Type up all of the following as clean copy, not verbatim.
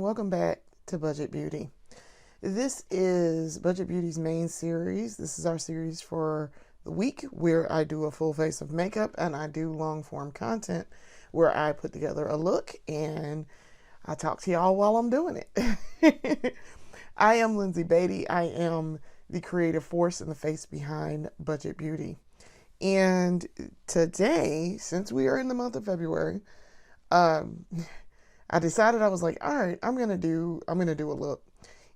welcome back to Budget Beauty. This is Budget Beauty's main series. This is our series for the week where I do a full face of makeup and I do long form content where I put together a look and I talk to y'all while I'm doing it. I am Lindsay Beatty. I am the creative force and the face behind Budget Beauty. And today, since we are in the month of February, I decided, I was like, all right, I'm gonna do a look,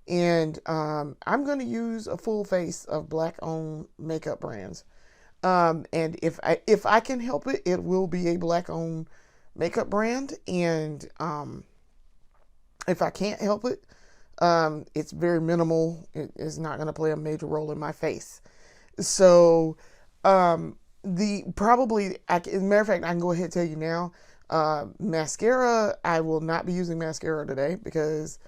and I'm gonna use a full face of Black-owned makeup brands. And if I can help it, it will be a Black-owned makeup brand. And if I can't help it, it's very minimal. It is not gonna play a major role in my face. So as a matter of fact, I can go ahead and tell you now. Mascara, I will not be using mascara today because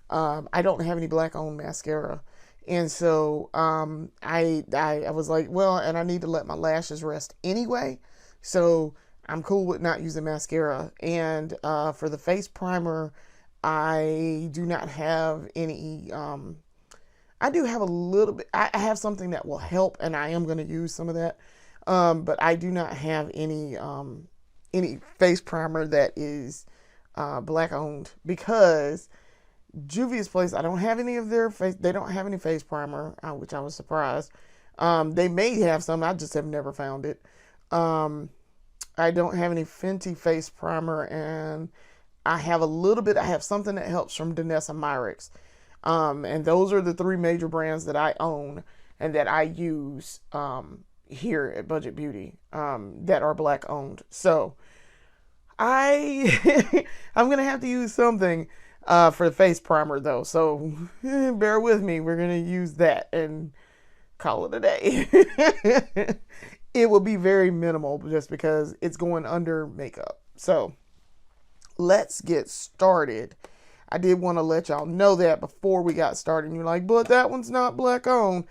I don't have any Black-owned mascara. And so I was like, well, and I need to let my lashes rest anyway. So I'm cool with not using mascara. And for the face primer, I do not have any. I do have a little bit. I have something that will help, and I am going to use some of that. But I do not have any face primer that is Black-owned, because Juvia's place, I don't have any of their face. They don't have any face primer, which I was surprised. They may have some. I just have never found it. I don't have any Fenty face primer, and I have a little bit. I have something that helps from Danessa Myricks. And those are the three major brands that I own and that I use here at Budget Beauty that are Black-owned. So I'm gonna have to use something for the face primer though. So bear with me. We're gonna use that and call it a day. It will be very minimal just because it's going under makeup. So let's get started. I did want to let y'all know that before we got started. And you're like, but that one's not Black-owned.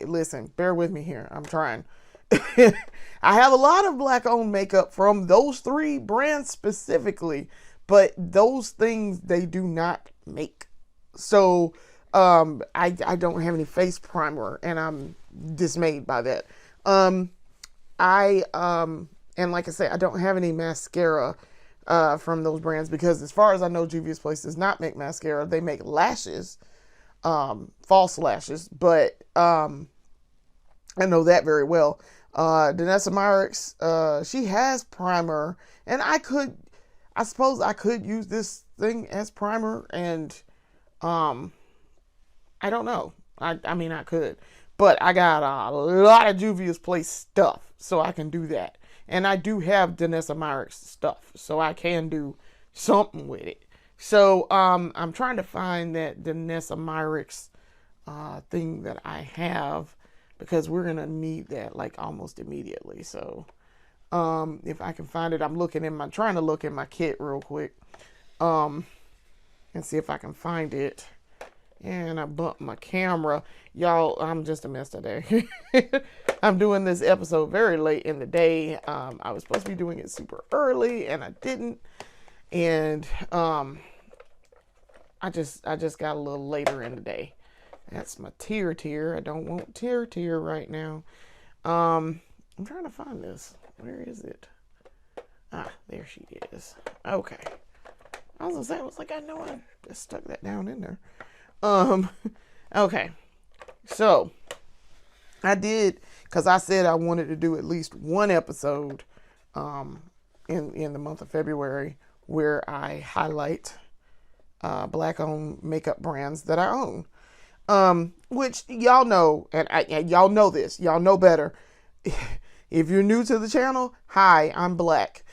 Listen, bear with me here. I'm trying. I have a lot of Black-owned makeup from those three brands specifically, but those things they do not make. So I don't have any face primer, and I'm dismayed by that. And like I say, I don't have any mascara from those brands, because as far as I know, Juvia's place does not make mascara. They make lashes, false lashes, but I know that very well. Danessa Myricks, she has primer, and I suppose I could use this thing as primer, and I don't know. I mean, I could, but I got a lot of Juvia's place stuff, so I can do that. And I do have Danessa Myricks stuff, so I can do something with it. So I'm trying to find that Danessa Myricks thing that I have, because we're gonna need that like almost immediately. So if I can find it, I'm trying to look in my kit real quick and see if I can find it. And I bumped my camera. Y'all, I'm just a mess today. I'm doing this episode very late in the day. I was supposed to be doing it super early, and I didn't. And I just got a little later in the day. That's my tear. I don't want tear right now. I'm trying to find this. Where is it? Ah, there she is. Okay. I was gonna say, I was like, I know I just stuck that down in there. Okay. So I did, because I said I wanted to do at least one episode in the month of February where I highlight Black-owned makeup brands that I own. Which y'all know, and y'all know this, y'all know better. If you're new to the channel, hi, I'm Black.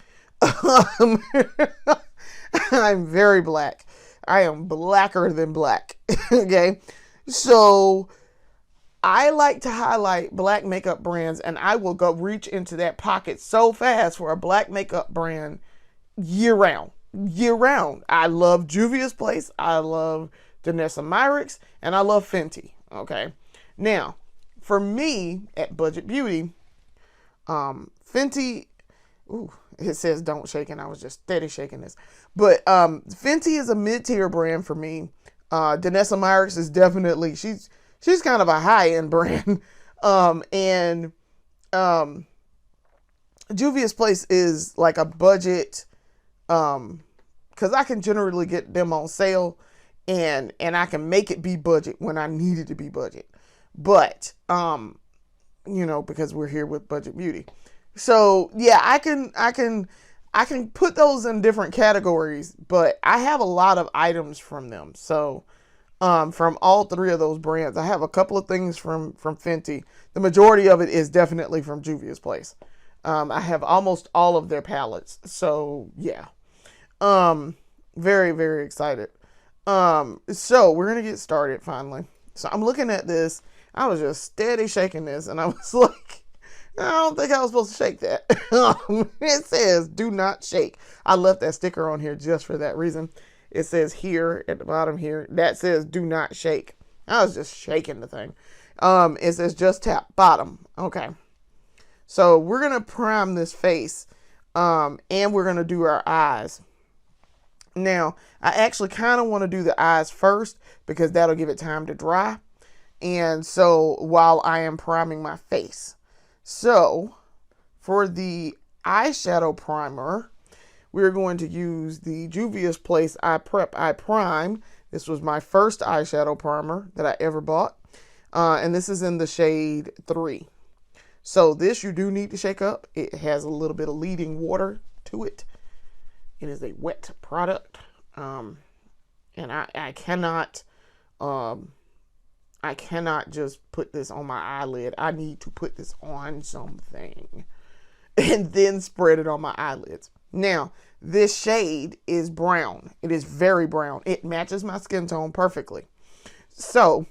I'm very Black. I am blacker than black. Okay. So I like to highlight Black makeup brands, and I will go reach into that pocket so fast for a Black makeup brand year round. I love Juvia's place. I love Danessa Myricks, and I love Fenty. Okay. Now, for me at Budget Beauty, Fenty, it says don't shake, and I was just steady shaking this. But Fenty is a mid-tier brand for me. Danessa Myricks is definitely, she's kind of a high-end brand. And Juvia's Place is like a budget, because I can generally get them on sale, and I can make it be budget when I need it to be budget. But you know, because we're here with Budget Beauty. So yeah, I can put those in different categories, but I have a lot of items from them. So from all three of those brands, I have a couple of things from Fenty. The majority of it is definitely from Juvia's Place. I have almost all of their palettes. So yeah, very, very excited. So we're going to get started finally. So I'm looking at this. I was just steady shaking this, and I was like, I don't think I was supposed to shake that. It says do not shake. I left that sticker on here just for that reason. It says here at the bottom here, that says do not shake. I was just shaking the thing. It says just tap bottom. Okay. So we're going to prime this face, and we're going to do our eyes. Now, I actually kind of want to do the eyes first because that'll give it time to dry. And so while I am priming my face. So for the eyeshadow primer, we're going to use the Juvia's Place Eye Prep Eye Prime. This was my first eyeshadow primer that I ever bought. And this is in the shade 3. So this you do need to shake up. It has a little bit of leading water to it. It is a wet product. And I cannot just put this on my eyelid. I need to put this on something and then spread it on my eyelids. Now, this shade is brown. It is very brown. It matches my skin tone perfectly. So,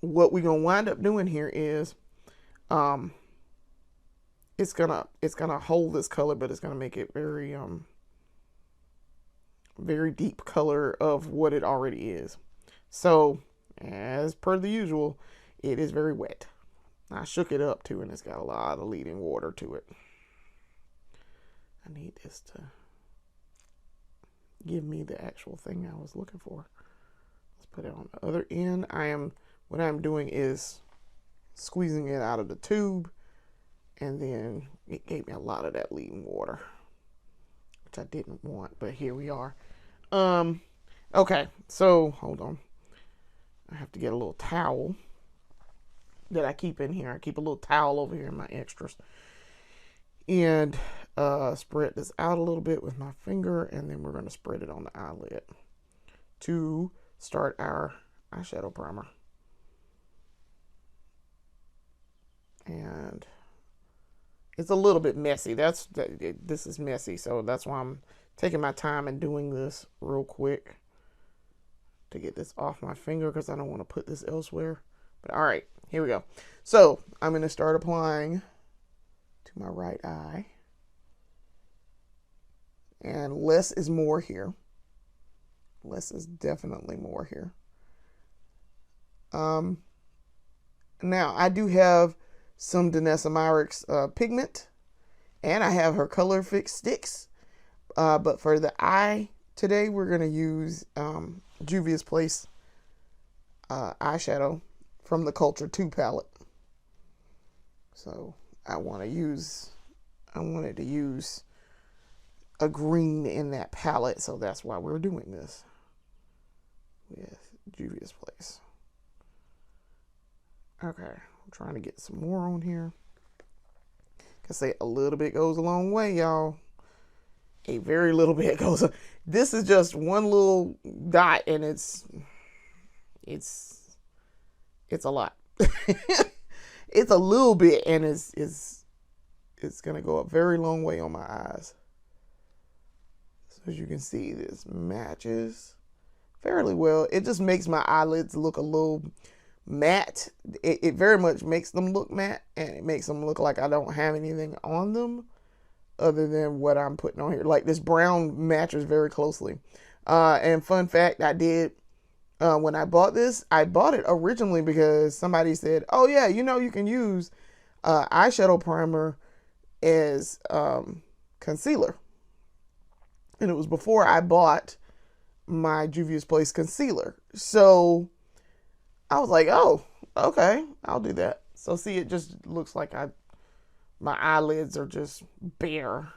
what we're going to wind up doing here is, it's gonna hold this color, but it's gonna make it very, very deep color of what it already is. So, as per the usual, it is very wet. I shook it up too, and it's got a lot of leading water to it. I need this to give me the actual thing I was looking for. Let's put it on the other end. What I'm doing is squeezing it out of the tube, and then it gave me a lot of that leading water, which I didn't want, but here we are. Okay, so hold on. I have to get a little towel that I keep in here. I keep a little towel over here in my extras. And spread this out a little bit with my finger, and then we're going to spread it on the eyelid to start our eyeshadow primer. And it's a little bit messy. This is messy, so that's why I'm taking my time and doing this real quick to get this off my finger, because I don't want to put this elsewhere. But all right, here we go. So I'm going to start applying to my right eye, and less is more here. Less is definitely more here. Now I do have some Danessa Myricks pigment, and I have her Color Fix sticks. But for the eye today, we're going to use Juvia's Place eyeshadow from the Culture 2 palette. So I wanted to use a green in that palette, so that's why we're doing this with Juvia's Place. Okay, I'm trying to get some more on here. Like I say, a little bit goes a long way, y'all. A very little bit goes. This is just one little dot, and it's a lot. It's a little bit, and it's gonna go a very long way on my eyes. So as you can see, this matches fairly well. It just makes my eyelids look a little matte. It very much makes them look matte, and it makes them look like I don't have anything on them other than what I'm putting on here. Like this brown matches very closely. And fun fact, I did, when I bought this, I bought it originally because somebody said, oh yeah, you know, you can use eyeshadow primer as concealer. And it was before I bought my Juvia's Place concealer. So I was like, oh, okay, I'll do that. So see, it just looks like my eyelids are just bare.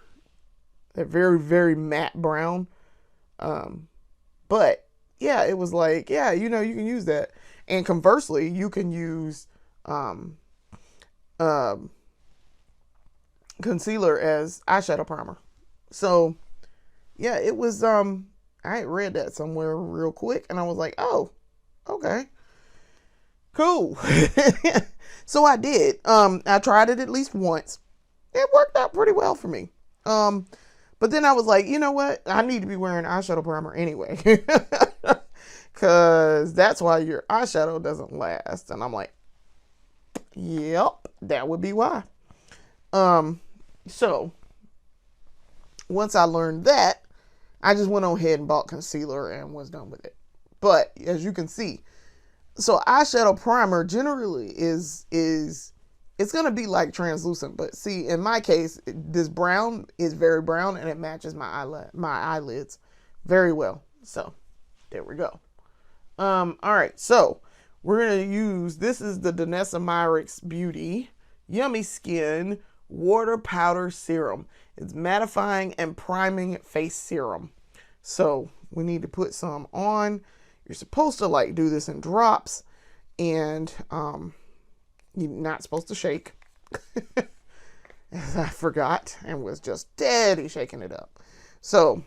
They're very, very matte brown. But yeah, it was like, yeah, you know, you can use that. And conversely, you can use concealer as eyeshadow primer. So yeah, it was I had read that somewhere real quick and I was like, oh, okay, cool. So I did. I tried it at least once. It worked out pretty well for me. But then I was like, you know what? I need to be wearing eyeshadow primer anyway. Cause that's why your eyeshadow doesn't last. And I'm like, yep, that would be why. So once I learned that, I just went on ahead and bought concealer and was done with it. But as you can see, so eyeshadow primer generally is it's going to be like translucent, but see, in my case, this brown is very brown and it matches my eyelids very well. So there we go. All right. So we're going to use, this is the Danessa Myricks Beauty Yummy Skin Water Powder Serum. It's mattifying and priming face serum. So we need to put some on. You're supposed to like do this in drops, and you're not supposed to shake. As I forgot and was just steady shaking it up. So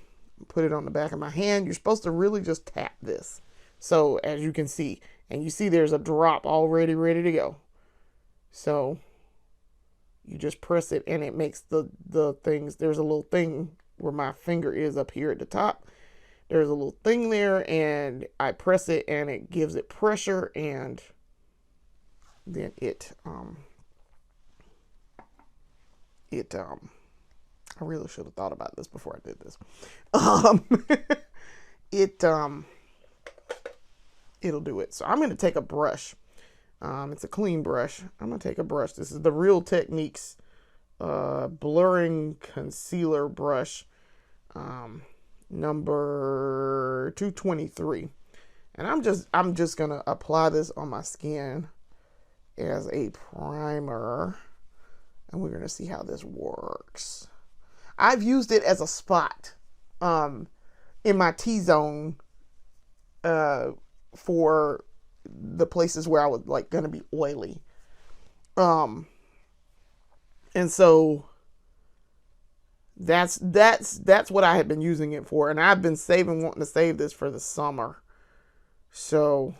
put it on the back of my hand. You're supposed to really just tap this. So as you can see, and you see there's a drop already ready to go. So you just press it and it makes the things, there's a little thing where my finger is up here at the top. There's a little thing there and I press it and it gives it pressure, and then I really should have thought about this before I did this. It'll do it. So I'm going to take a brush. It's a clean brush. I'm going to take a brush. This is the Real Techniques blurring concealer brush, number 223. And I'm just going to apply this on my skin as a primer. And we're going to see how this works. I've used it as a spot in my T-zone for the places where I was like going to be oily. And so that's what I had been using it for. And I've been wanting to save this for the summer. So,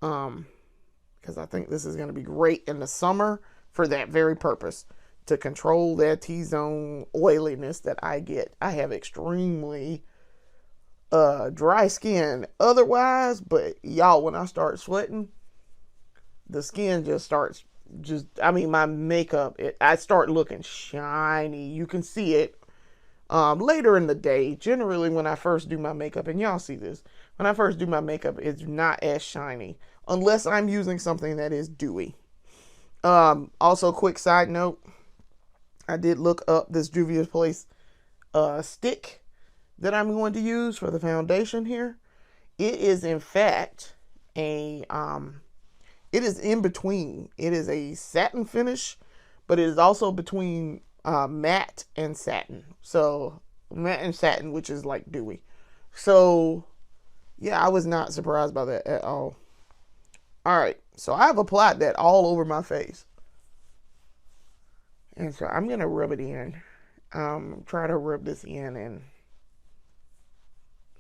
because I think this is going to be great in the summer for that very purpose, to control that T-zone oiliness that I get. I have extremely dry skin otherwise, but y'all, when I start sweating, the skin just starts, my makeup, I start looking shiny. You can see it later in the day. Generally, when I first do my makeup, and y'all see this, when I first do my makeup, it's not as shiny unless I'm using something that is dewy. Also, quick side note, I did look up this Juvia's Place stick that I'm going to use for the foundation here. It is in fact it is in between. It is a satin finish, but it is also between matte and satin. So matte and satin, which is like dewy. So yeah, I was not surprised by that at all. All right, so I've applied that all over my face. And so I'm going to rub it in. Try to rub this in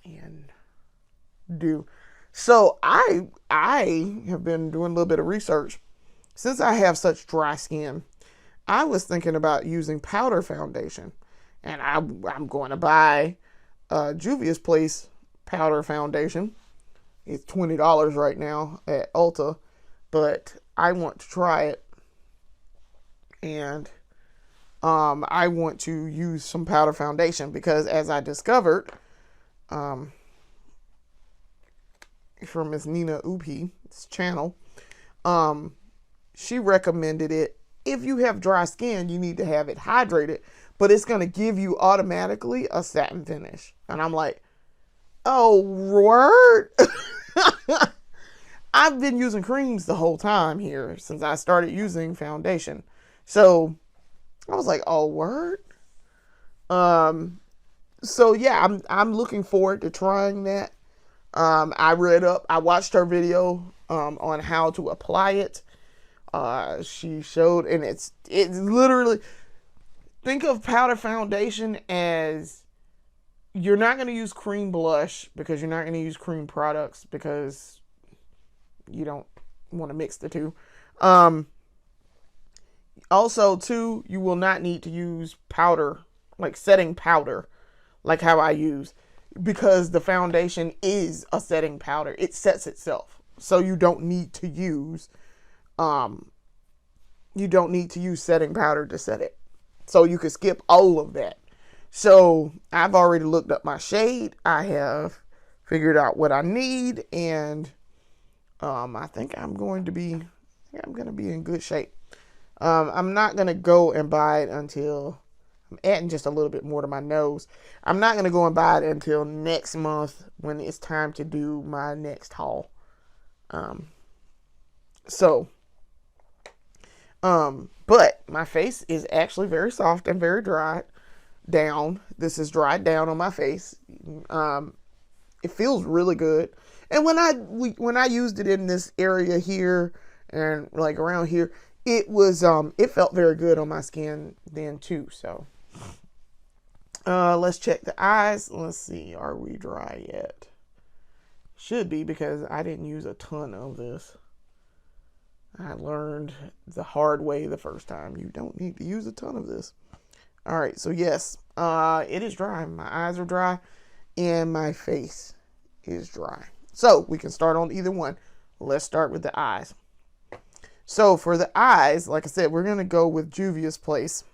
and do. So I have been doing a little bit of research. Since I have such dry skin, I was thinking about using powder foundation. And I'm going to buy Juvia's Place powder foundation. It's $20 right now at Ulta, but I want to try it, and I want to use some powder foundation because, as I discovered from Miss Nina Upi's channel, she recommended it if you have dry skin, you need to have it hydrated, but it's going to give you automatically a satin finish. And I'm like, oh, word. I've been using creams the whole time here since I started using foundation. So I was like, oh, word. So yeah, I'm looking forward to trying that. I watched her video on how to apply it. She showed, and it's literally, think of powder foundation as, you're not going to use cream blush because you're not going to use cream products because you don't want to mix the two. Also too, you will not need to use powder, like setting powder, like how I use, because the foundation is a setting powder. It sets itself. So you don't need to use setting powder to set it. So you could skip all of that. So I've already looked up my shade. I have figured out what I need, and I think I'm going to be in good shape. I'm not going to go and buy it until, I'm adding just a little bit more to my nose. I'm not going to go and buy it until next month when it's time to do my next haul. But my face is actually very soft and very dried down. This is dried down on my face. It feels really good. And when I used it in this area here and like around here, it felt very good on my skin then too. So, let's check the eyes. Let's see. Are we dry yet? Should be, because I didn't use a ton of this. I learned the hard way the first time. You don't need to use a ton of this. All right. So yes, it is dry. My eyes are dry and my face is dry. So we can start on either one. Let's start with the eyes. So for the eyes, like I said, we're going to go with Juvia's Place.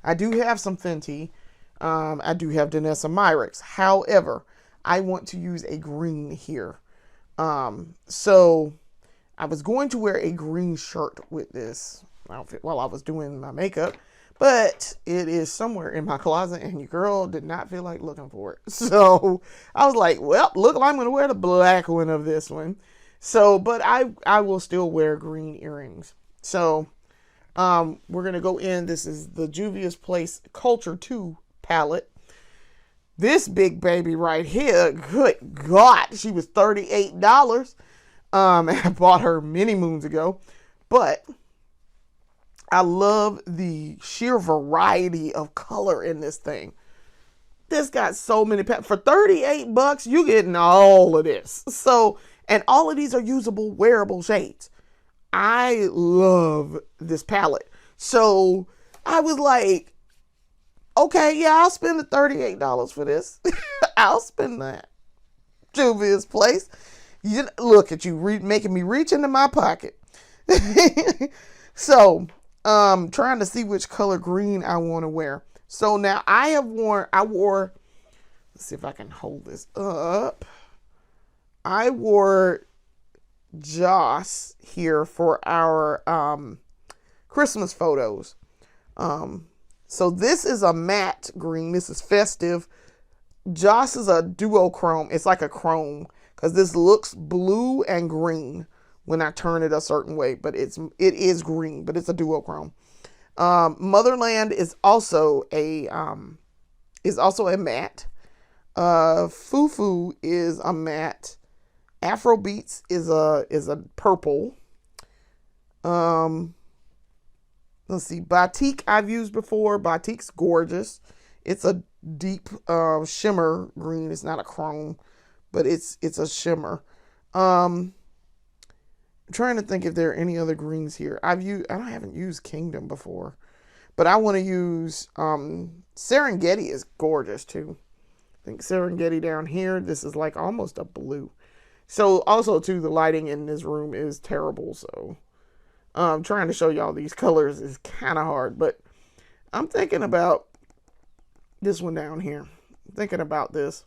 I do have some Fenty. I do have Danessa Myricks. However, I want to use a green here. So I was going to wear a green shirt with this outfit while I was doing my makeup, but it is somewhere in my closet and your girl did not feel like looking for it. So I was like, well, look, I'm going to wear the black one of this one. So, but I will still wear green earrings. So, we're going to go in. This is the Juvia's Place Culture 2 palette. This big baby right here, good God, she was $38. I bought her many moons ago, but I love the sheer variety of color in this thing. This got so many for $38, you getting all of this. So, and all of these are usable, wearable shades. I love this palette. So I was like, okay, yeah, I'll spend the $38 for this. I'll spend that. Juvia's Place. Look at you making me reach into my pocket. So, trying to see which color green I want to wear. So now I wore, let's see if I can hold this up. I wore Joss here for our Christmas photos. So this is a matte green. This is festive. Joss is a duochrome. It's like a chrome because this looks blue and green when I turn it a certain way, but it is green, but it's a duochrome. Motherland is also a matte. Fufu is a matte. Afrobeats is a purple. Let's see. Batik I've used before. Batik's gorgeous. It's a deep shimmer green. It's not a chrome, but it's a shimmer. I'm trying to think if there are any other greens here. I haven't used Kingdom before, but I want to use Serengeti is gorgeous too. I think Serengeti down here. This is like almost a blue. So also too, the lighting in this room is terrible. So trying to show y'all these colors is kind of hard, but I'm thinking about this one down here. I'm thinking about this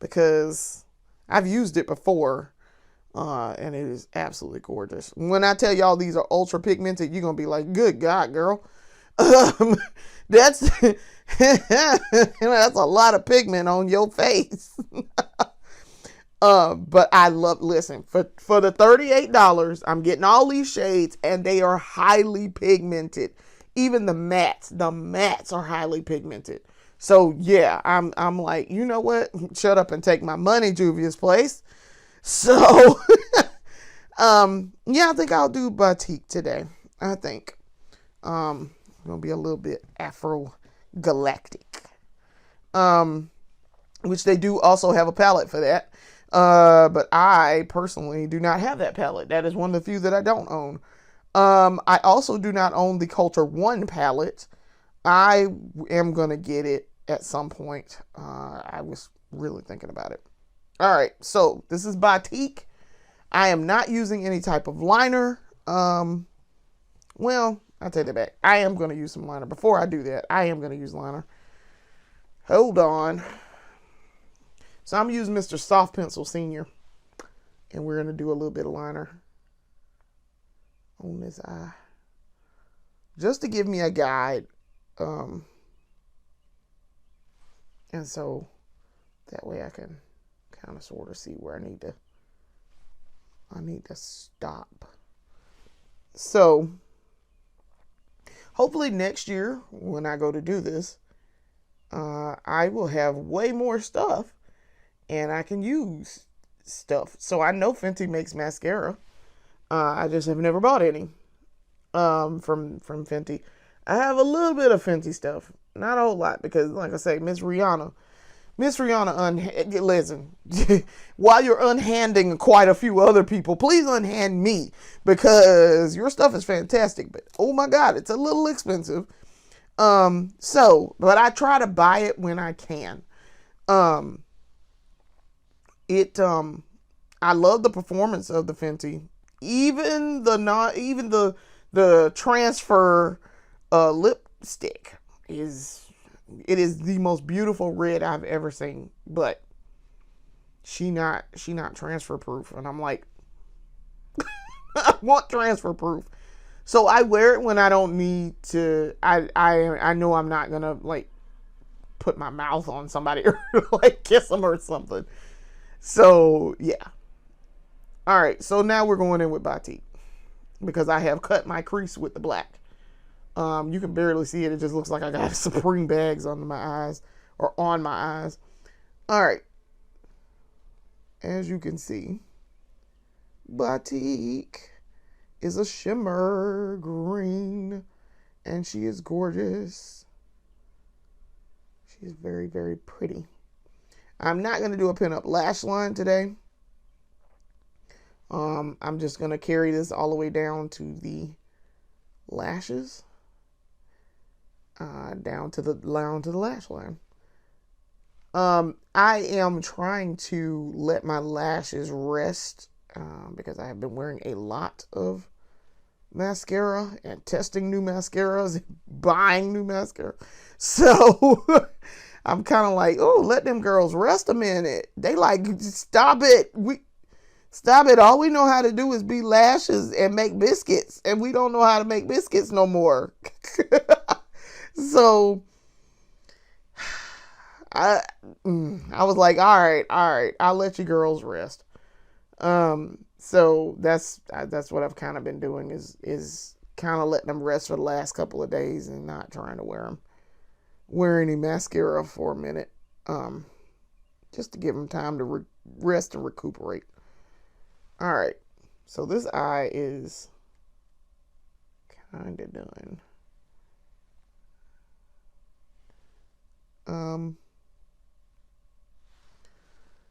because I've used it before. And it is absolutely gorgeous. When I tell y'all these are ultra pigmented, you're going to be like, good God, girl. That's that's a lot of pigment on your face. But I love, listen, for the $38, I'm getting all these shades and they are highly pigmented. Even the mattes are highly pigmented. So yeah, I'm like, you know what? Shut up and take my money, Juvia's Place. So yeah, I think I'll do Batik today. I think gonna be a little bit Afro galactic. Which they do also have a palette for that. But I personally do not have that palette. That is one of the few that I don't own. I also do not own the Culture One palette. I am gonna get it at some point. I was really thinking about it. All right, so this is Batik. I am not using any type of liner. Well, I'll take that back. I am going to use some liner. Before I do that, I am going to use liner. Hold on. So I'm using Mr. Soft Pencil Senior. And we're going to do a little bit of liner on this eye. Just to give me a guide. And so that way I can kind of sort of see where I need to stop. So hopefully next year when I go to do this, I will have way more stuff and I can use stuff. So I know Fenty makes mascara. I just have never bought any from Fenty. I have a little bit of Fenty stuff, not a whole lot, because like I say, Miss Rihanna, listen, while you're unhanding quite a few other people, please unhand me, because your stuff is fantastic, but oh my God, it's a little expensive. But I try to buy it when I can. I love the performance of the Fenty, even the transfer lipstick it is the most beautiful red I've ever seen, but she not transfer proof. And I'm like, I want transfer proof. So I wear it when I don't need to. I know I'm not gonna like put my mouth on somebody or like kiss them or something. So yeah. All right. So now we're going in with Batik because I have cut my crease with the black. You can barely see it. It just looks like I got Supreme bags under my eyes or on my eyes. All right. As you can see, Batik is a shimmer green and she is gorgeous. She is very, very pretty. I'm not going to do a pinup lash line today. I'm just going to carry this all the way down to the lashes. Down to the lash line. I am trying to let my lashes rest because I have been wearing a lot of mascara and testing new mascaras and buying new mascara. So I'm kind of like, oh, let them girls rest a minute. They like, stop it. Stop it. All we know how to do is be lashes and make biscuits, and we don't know how to make biscuits no more. So I was like, all right, I'll let you girls rest. So that's what I've kind of been doing is kind of letting them rest for the last couple of days and not trying to wear any mascara for a minute, just to give them time to rest and recuperate. All right, so this eye is kind of done.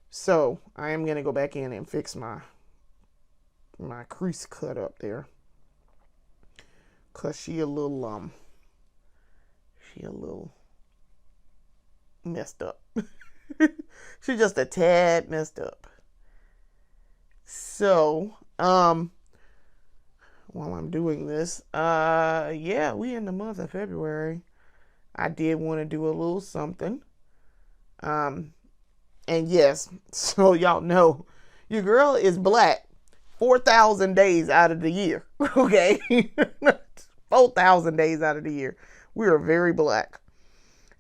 So I am going to go back in and fix my crease cut up there. Cause she a little messed up. She's just a tad messed up. So, while I'm doing this, yeah, we in the month of February. I did want to do a little something. And yes, so y'all know, your girl is black, 4,000 days out of the year. Okay. 4,000 days out of the year. We are very black.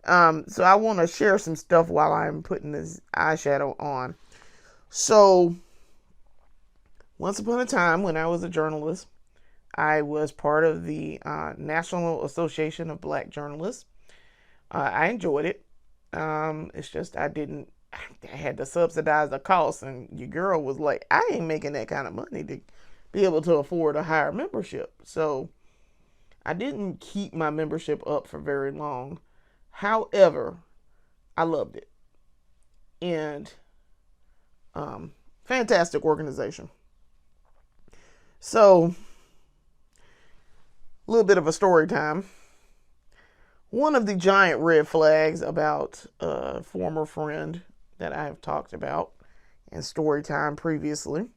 So I want to share some stuff while I'm putting this eyeshadow on. So once upon a time when I was a journalist, I was part of the National Association of Black Journalists. I enjoyed it. It's just I had to subsidize the cost, and your girl was like, I ain't making that kind of money to be able to afford a higher membership. So I didn't keep my membership up for very long. However, I loved it. And fantastic organization. So, a little bit of a story time. One of the giant red flags about a former friend that I have talked about in story time previously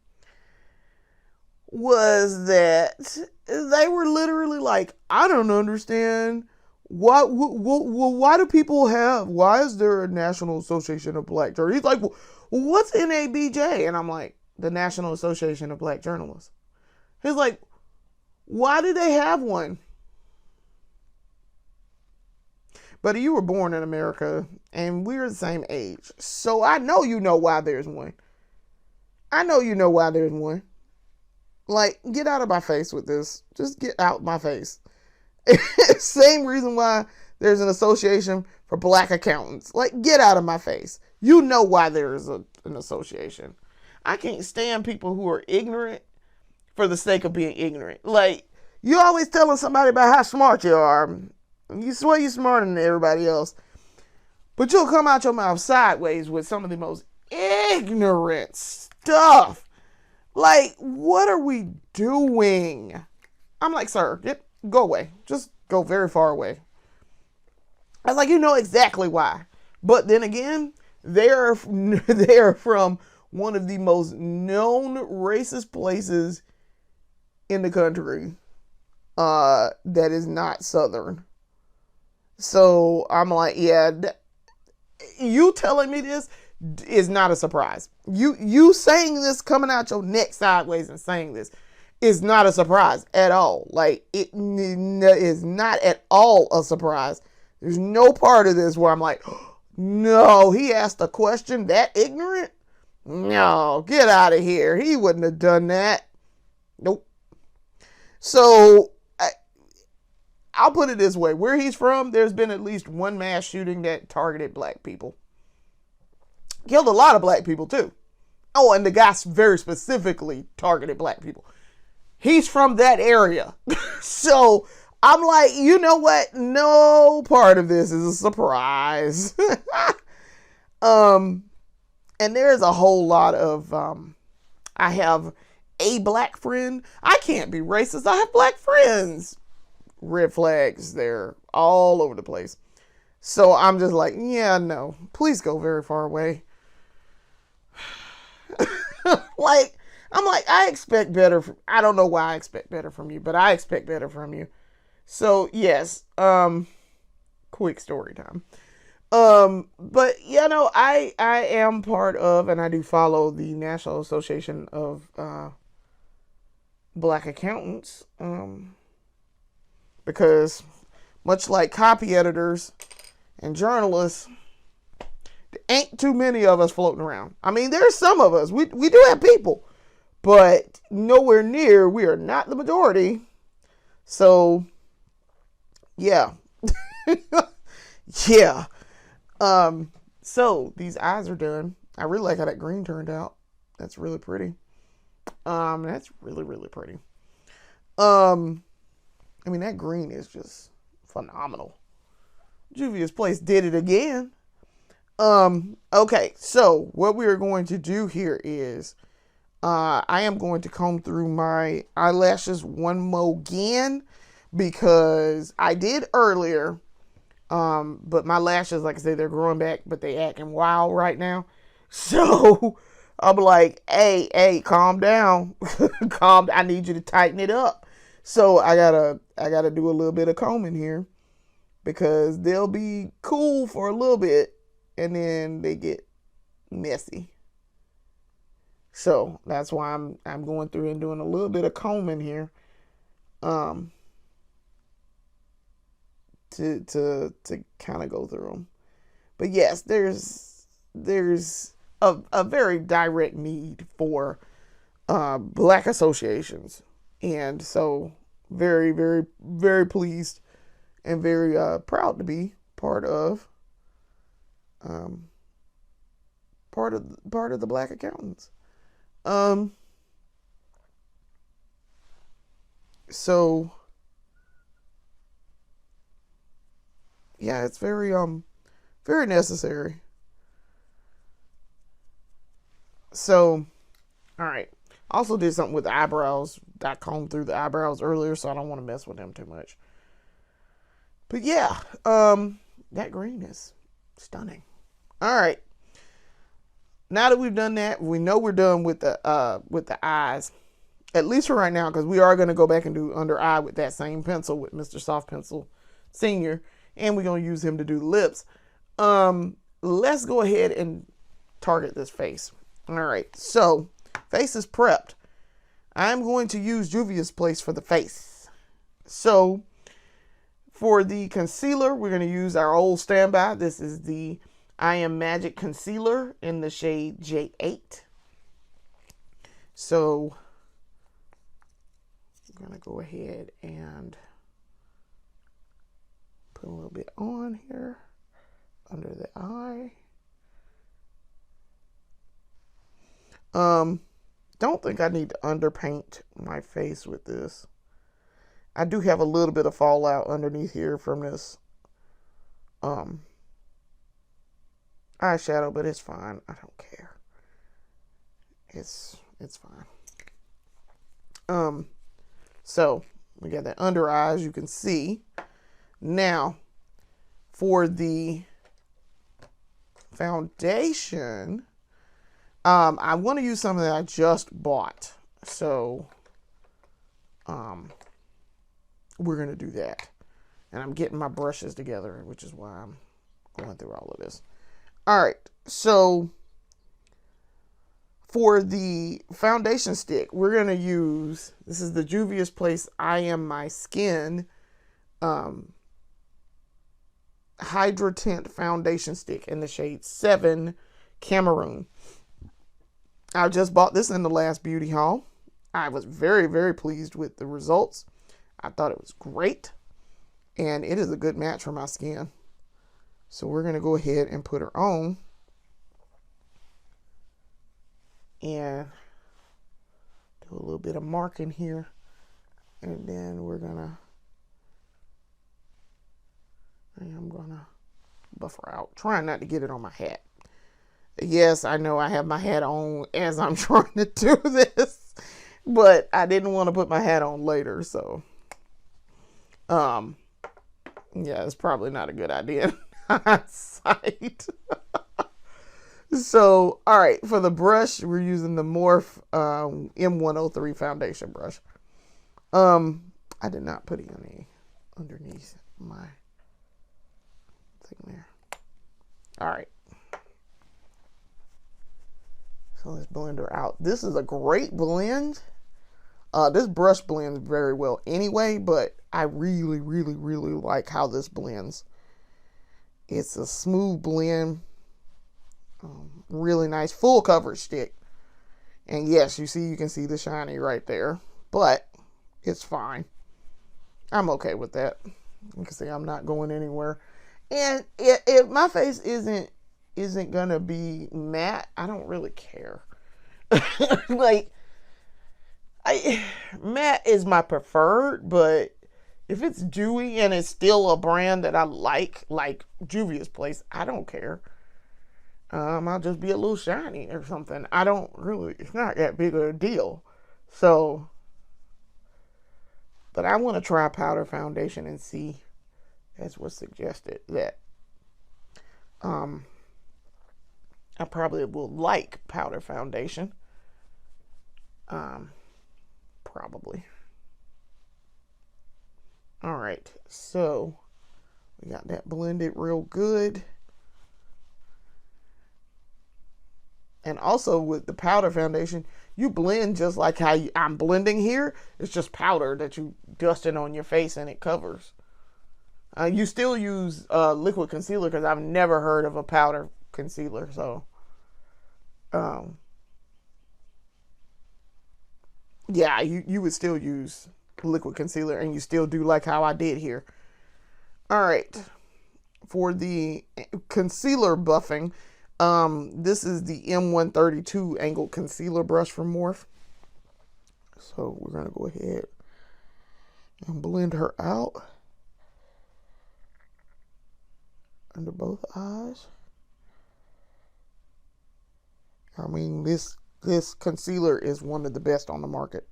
was that they were literally like, I don't understand. Why do people why is there a National Association of Black Journalists? He's like, well, what's NABJ? And I'm like, the National Association of Black Journalists. He's like, why do they have one? Buddy, you were born in America, and we're the same age. So I know you know why there's one. I know you know why there's one. Like, get out of my face with this. Just get out my face. Same reason why there's an association for black accountants. Like, get out of my face. You know why there's an association. I can't stand people who are ignorant for the sake of being ignorant. Like, you always telling somebody about how smart you are. You swear you're smarter than everybody else. But you'll come out your mouth sideways with some of the most ignorant stuff. Like, what are we doing? I'm like, sir, go away. Just go very far away. I was like, you know exactly why. But then again, they are from one of the most known racist places in the country that is not Southern. So I'm like, yeah, you telling me this is not a surprise. You saying this, coming out your neck sideways and saying this is not a surprise at all. Like, it is not at all a surprise. There's no part of this where I'm like, no, he asked a question that ignorant? No, get out of here. He wouldn't have done that. Nope. So I'll put it this way. Where he's from, there's been at least one mass shooting that targeted black people. Killed a lot of black people too. Oh, and the guy very specifically targeted black people. He's from that area. So I'm like, you know what? No part of this is a surprise. And there's a whole lot of, I have a black friend. I can't be racist. I have black friends. Red flags, they're all over the place. So I'm just like, yeah, no, please go very far away. I'm like, I expect better. I don't know why I expect better from you, but I expect better from you. So yes, quick story time. But you know, I am part of, and I do follow the National Association of Black Accountants. Because much like copy editors and journalists, there ain't too many of us floating around. I mean, there's some of us. We do have people, but nowhere near. We are not the majority. So, yeah. Yeah. So these eyes are done. I really like how that green turned out. That's really pretty. That's really, really pretty. I mean, that green is just phenomenal. Juvia's Place did it again. Okay, so what we are going to do here is I am going to comb through my eyelashes one more again because I did earlier, but my lashes, like I said, they're growing back, but they acting wild right now. So I'm like, hey, calm down. I need you to tighten it up. So I gotta do a little bit of combing here because they'll be cool for a little bit and then they get messy. So that's why I'm going through and doing a little bit of combing here, to kind of go through them. But yes, there's a very direct need for black associations, and so very, very, very pleased and very proud to be part of part of the Black Accountants. So yeah, it's very very necessary. So all right. Also did something with the eyebrows. I combed through the eyebrows earlier, so I don't want to mess with them too much. But yeah, that green is stunning. All right. Now that we've done that, we know we're done with the eyes, at least for right now, because we are going to go back and do under eye with that same pencil with Mr. Soft Pencil Senior, and we're going to use him to do the lips. Let's go ahead and target this face. All right, so face is prepped. I'm going to use Juvia's Place for the face. So for the concealer, we're going to use our old standby. This is the I Am Magic Concealer in the shade J8. So I'm going to go ahead and put a little bit on here under the eye. Don't think I need to underpaint my face with this. I do have a little bit of fallout underneath here from this eyeshadow, but it's fine. I don't care. It's fine. So we got that under eye, as you can see. Now for the foundation, I want to use something that I just bought. So we're going to do that. And I'm getting my brushes together, which is why I'm going through all of this. All right. So for the foundation stick, we're going to use, this is the Juvia's Place I Am My Skin Hydra-Tint foundation stick in the shade 7 Cameroon. I just bought this in the last beauty haul. I was very, very pleased with the results. I thought it was great. And it is a good match for my skin. So we're going to go ahead and put her on. And do a little bit of marking here. And then I'm going to buffer out. Trying not to get it on my hat. Yes, I know I have my hat on as I'm trying to do this, but I didn't want to put my hat on later, so yeah, it's probably not a good idea in hindsight. So, all right, for the brush, we're using the Morph M103 foundation brush. I did not put any underneath my thing there. All right. So let's blend her out. This is a great blend. This brush blends very well anyway, but I really, really, really like how this blends. It's a smooth blend. Really nice. Full coverage stick. And yes, you can see the shiny right there. But it's fine. I'm okay with that. You can see I'm not going anywhere. And if my face isn't gonna be matte, I don't really care. Like, matte is my preferred, but if it's dewy and it's still a brand that I like Juvia's Place, I don't care. I'll just be a little shiny or something. It's not that big of a deal. So, but I want to try powder foundation and see, as was suggested, that I probably will like powder foundation. Probably. All right, so we got that blended real good. And also with the powder foundation, you blend just like how I'm blending here. It's just powder that you dusting on your face and it covers. You still use liquid concealer because I've never heard of a powder concealer. So, yeah, you would still use liquid concealer and you still do like how I did here. All right. For the concealer buffing, this is the M132 angled concealer brush from Morphe. So we're going to go ahead and blend her out under both eyes. I mean, this concealer is one of the best on the market.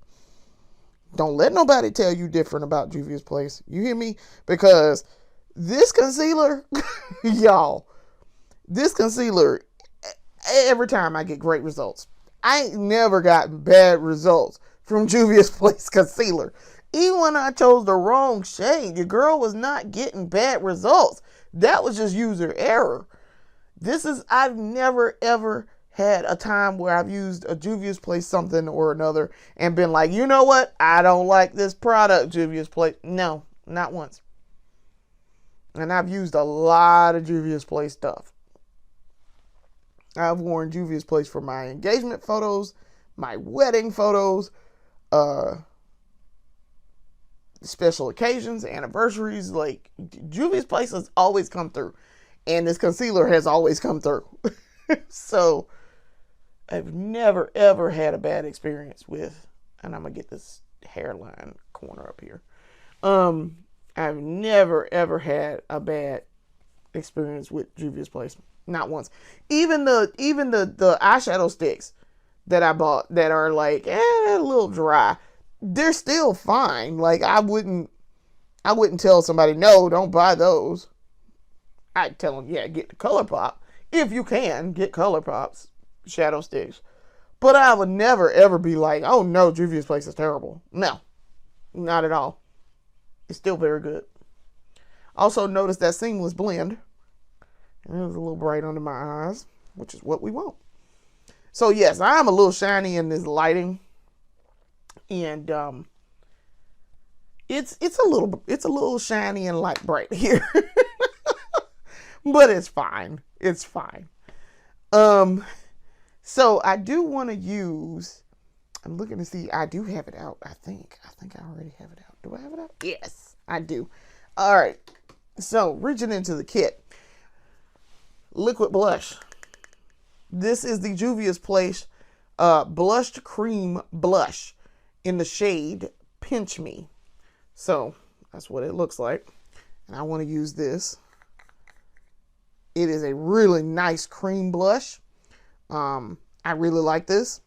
Don't let nobody tell you different about Juvia's Place. You hear me? Because this concealer, y'all, this concealer, every time I get great results. I ain't never gotten bad results from Juvia's Place concealer. Even when I chose the wrong shade, your girl was not getting bad results. That was just user error. I've never ever had a time where I've used a Juvia's Place something or another and been like, you know what? I don't like this product, Juvia's Place. No, not once. And I've used a lot of Juvia's Place stuff. I've worn Juvia's Place for my engagement photos, my wedding photos, special occasions, anniversaries. Like, Juvia's Place has always come through. And this concealer has always come through. So, I've never, ever had a bad experience with, and I'm going to get this hairline corner up here. I've never, ever had a bad experience with Juvia's Place. Not once. Even the eyeshadow sticks that I bought that are like, a little dry, they're still fine. Like, I wouldn't tell somebody, no, don't buy those. I'd tell them, yeah, get the ColourPop. If you can, get ColourPop's shadow sticks. But I would never, ever be like, oh no, Juvia's Place is terrible. No, not at all. It's still very good. Also notice that seamless blend. It was a little bright under my eyes, which is what we want. So yes, I'm a little shiny in this lighting. And it's a little shiny and light bright here. But it's fine. It's fine. So I do want to use, I'm looking to see, I do have it out, I think I already have it out. Do I have it out? Yes, I do. All right. So reaching into the kit, liquid blush. This is the Juvia's Place blushed cream blush in the shade Pinch Me. So that's what it looks like. And I want to use this. It is a really nice cream blush. I really like this.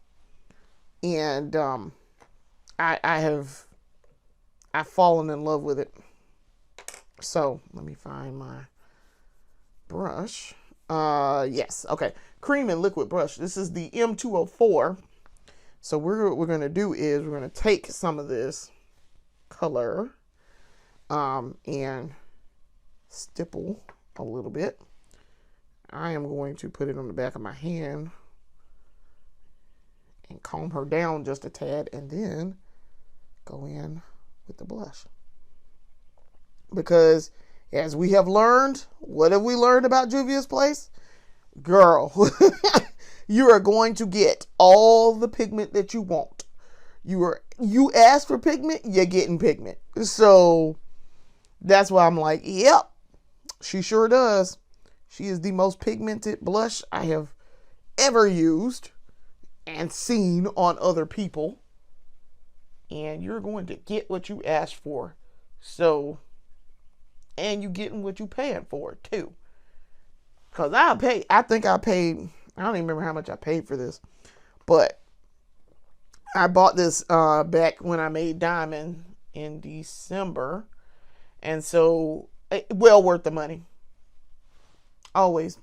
And I've fallen in love with it. So let me find my brush. Yes, okay. Cream and liquid brush. This is the M204. So what we're going to do is we're going to take some of this color and stipple a little bit. I am going to put it on the back of my hand and comb her down just a tad and then go in with the blush. Because as we have learned, what have we learned about Juvia's Place? Girl, you are going to get all the pigment that you want. You ask for pigment, you're getting pigment. So that's why I'm like, yep, she sure does. She is the most pigmented blush I have ever used and seen on other people. And you're going to get what you asked for. So, and you getting what you paying for too. Because I don't even remember how much I paid for this. But I bought this back when I made Diamond in December. And so, well worth the money. Always.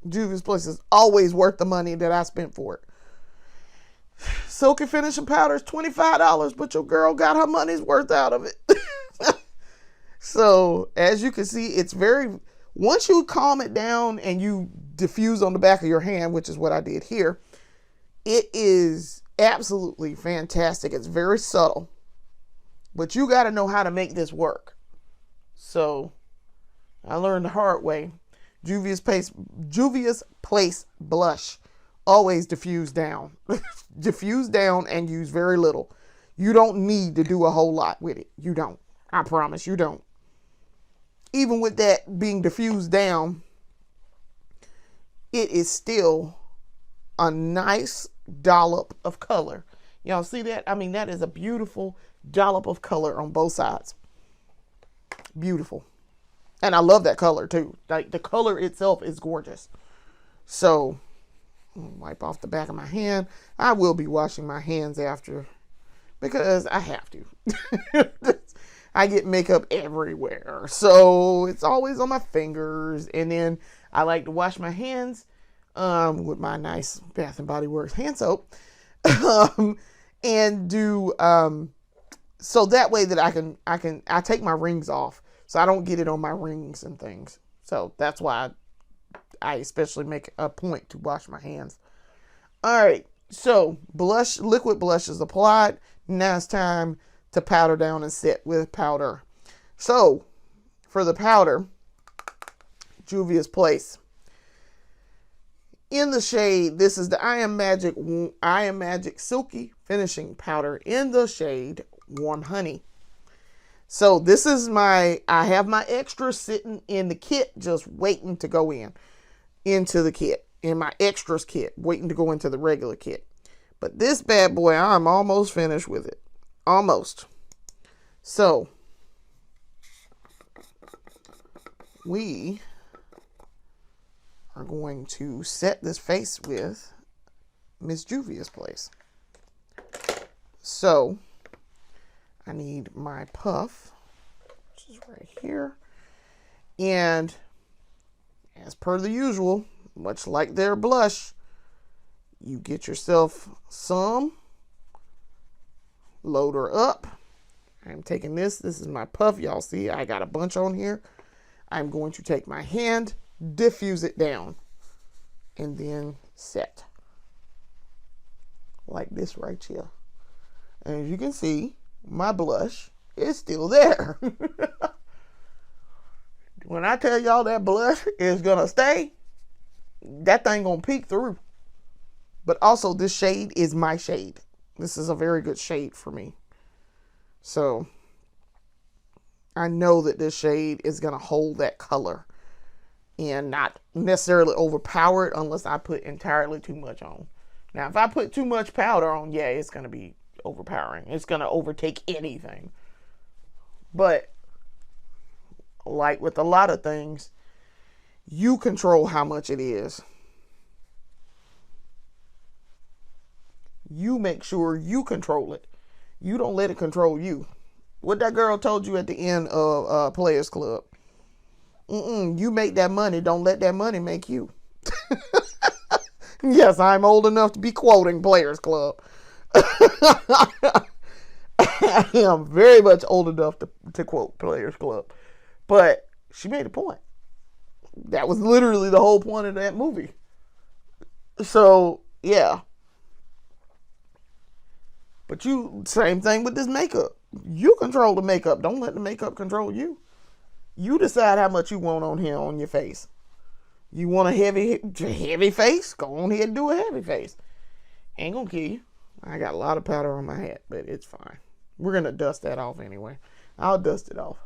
Juvia's Place is always worth the money that I spent for it. Silky finishing powder is $25, but your girl got her money's worth out of it. So, as you can see, it's very, once you calm it down and you diffuse on the back of your hand, which is what I did here. It is absolutely fantastic. It's very subtle, but you got to know how to make this work. So I learned the hard way. Juvia's Place blush. Always diffuse down. Diffuse down and use very little. You don't need to do a whole lot with it. You don't. I promise you don't. Even with that being diffused down, it is still a nice dollop of color. Y'all see that? I mean, that is a beautiful dollop of color on both sides. Beautiful. And I love that color too. Like, the color itself is gorgeous. So, wipe off the back of my hand. I will be washing my hands after, because I have to. I get makeup everywhere, so it's always on my fingers. And then I like to wash my hands with my nice Bath and Body Works hand soap, and do so that way that I take my rings off, so I don't get it on my rings and things. So that's why I especially make a point to wash my hands. All right, so liquid blush is applied. Now it's time to powder down and set with powder. So for the powder, Juvia's Place. In the shade, this is the I Am Magic Silky Finishing Powder in the shade Warm Honey. So this is I have my extra sitting in the kit, just waiting to go into the kit. In my extras kit, waiting to go into the regular kit. But this bad boy, I'm almost finished with it. Almost. So, we are going to set this face with Miss Juvia's Place. So, I need my puff, which is right here. And as per the usual, much like their blush, you get yourself some, load her up. I'm taking this is my puff. Y'all see I got a bunch on here. I'm going to take my hand, diffuse it down, and then set. Like this right here. And as you can see, my blush is still there. When I tell y'all that blush is gonna stay, that thing gonna peek through. But also, this shade is my shade. This is a very good shade for me. So, I know that this shade is going to hold that color and not necessarily overpower it unless I put entirely too much on. Now, if I put too much powder on, yeah, it's going to be overpowering. It's going to overtake anything. But, like with a lot of things, you control how much it is. You make sure you control it. You don't let it control you. What that girl told you at the end of Players Club. You make that money. Don't let that money make you. Yes, I'm old enough to be quoting Players Club. I am very much old enough to quote Players Club. But she made a point. That was literally the whole point of that movie. So, yeah. But same thing with this makeup. You control the makeup. Don't let the makeup control you. You decide how much you want on here on your face. You want a heavy face? Go on ahead and do a heavy face. Ain't gonna kill you. I got a lot of powder on my hat, but it's fine. We're gonna dust that off anyway. I'll dust it off.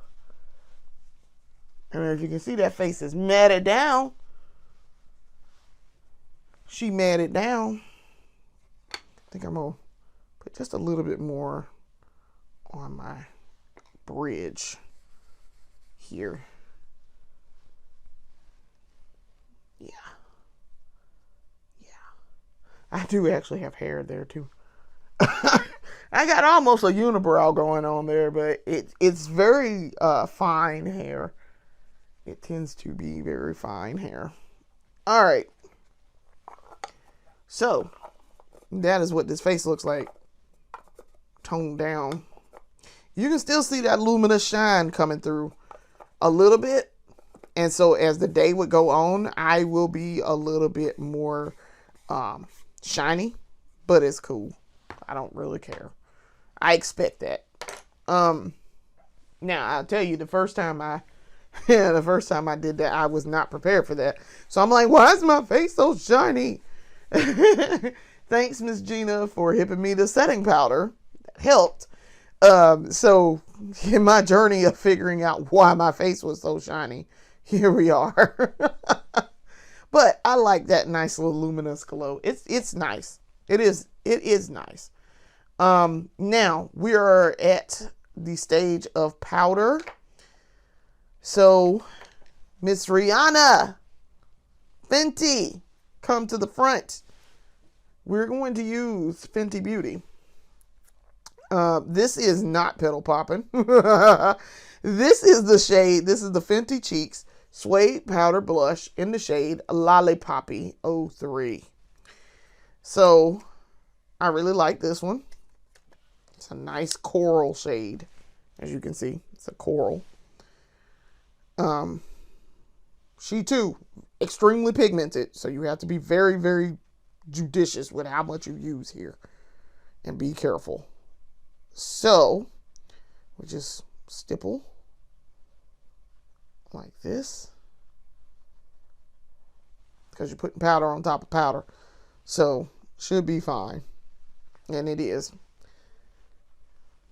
And as you can see, that face is matted down. She matted down. I think I'm gonna put just a little bit more on my bridge here. Yeah. I do actually have hair there too. I got almost a unibrow going on there, but it's very fine hair. It tends to be very fine hair. All right. So, that is what this face looks like. Toned down. You can still see that luminous shine coming through a little bit. And so as the day would go on, I will be a little bit more shiny, but it's cool. I don't really care. I expect that. Now I'll tell you, the first time I did that, I was not prepared for that. So I'm like, why is my face so shiny? Thanks, Miss Gina, for hipping me to setting powder. That helped. So in my journey of figuring out why my face was so shiny, here we are. But I like that nice little luminous glow. It's nice. It is nice. Now we are at the stage of powder. So Miss Rihanna, Fenty, come to the front. We're going to use Fenty Beauty. This is not petal popping. This is the shade. This is the Fenty Cheeks Suede Powder Blush in the shade Lollipoppy 03. So I really like this one. It's a nice coral shade. As you can see, it's a coral. She too, extremely pigmented. So you have to be very, very judicious with how much you use here. And be careful. So, we just stipple like this. Because you're putting powder on top of powder. So, should be fine. And it is.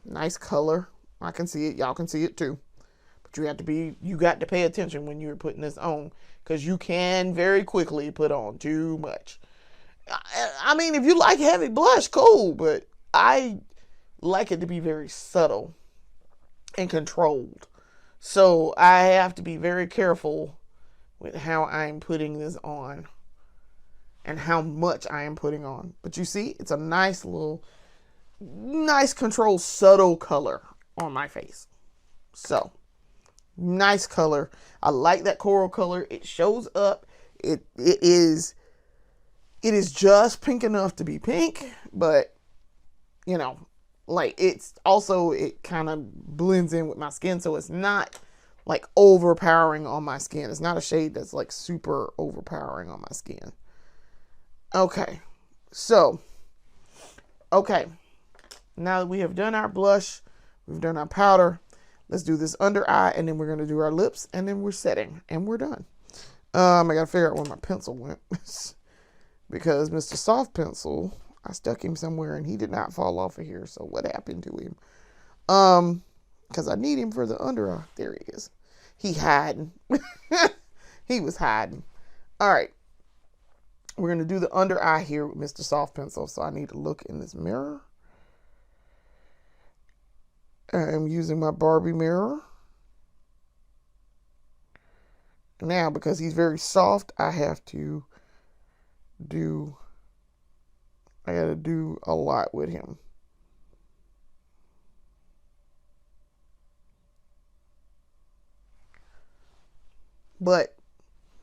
Nice color. I can see it. Y'all can see it too. But you got to pay attention when you're putting this on. Because you can very quickly put on too much. I mean, if you like heavy blush, cool. But I like it to be very subtle and controlled. So I have to be very careful with how I'm putting this on. And how much I am putting on. But you see, it's a nice little, nice controlled, subtle color on my face. So, nice color. I like that coral color. It shows up. It is just pink enough to be pink, but you know, like it's also, it kind of blends in with my skin, so it's not like overpowering on my skin. It's not a shade that's like super overpowering on my skin. Okay, so now that we have done our blush, we've done our powder, let's do this under eye, and then we're going to do our lips, and then we're setting, and we're done. I got to figure out where my pencil went. Because Mr. Soft Pencil, I stuck him somewhere, and he did not fall off of here, so what happened to him? Because I need him for the under eye. There he is. He hiding. He was hiding. All right. We're going to do the under eye here with Mr. Soft Pencil, so I need to look in this mirror. I'm using my Barbie mirror. Now, because he's very soft, I got to do a lot with him. But